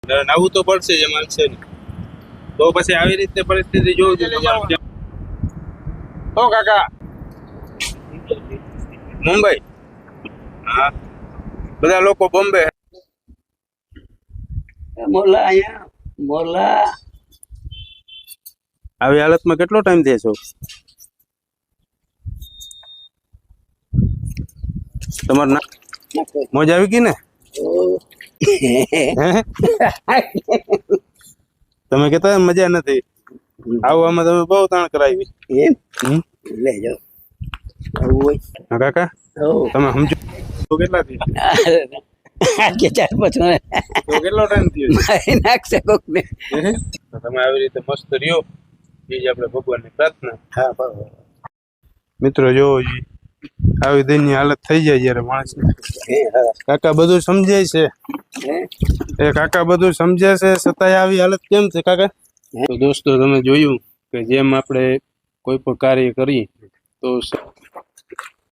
નાવું તો પડશે જ, એમાં છે ને. તો પછી આવી રીતે પરિસ્થિતિ જોઉં છું તમારે. ઓ કાકા, મુંબઈ. હા, બધા લોકો બોમ્બે. મોરલા અહીંયા મોરલા આવી હાલતમાં કેટલો ટાઈમ થયો છો? તમારું નામ? મોજ આવી ગઈ ને? તમે કહેતા મજા નથી. આવવામાં તમે બહુ તાણ કરાવી. લેજો હા કાકા, તમે સમજો તો કેટલા થયા? કે 4-5 તો કેટલો ટાઈમ થયો? મારી નાખશે કોક ને. તો તમે આવી રીતે મસ્ત રહ્યો, એ જ આપણે ભગવાનની પ્રાર્થના. હા બરાબર. મિત્રો જોવો જી આવી દિનની હાલત થઈ જાય જયારે માણસ. કાકા બધું સમજે છે, એ કાકા બધું સમજે છે, છતાંય આવી હાલત કેમ છે કાકા? તો દોસ્તો તમે જોયું કે જેમ આપણે કોઈ પણ કાર્ય કરીએ તો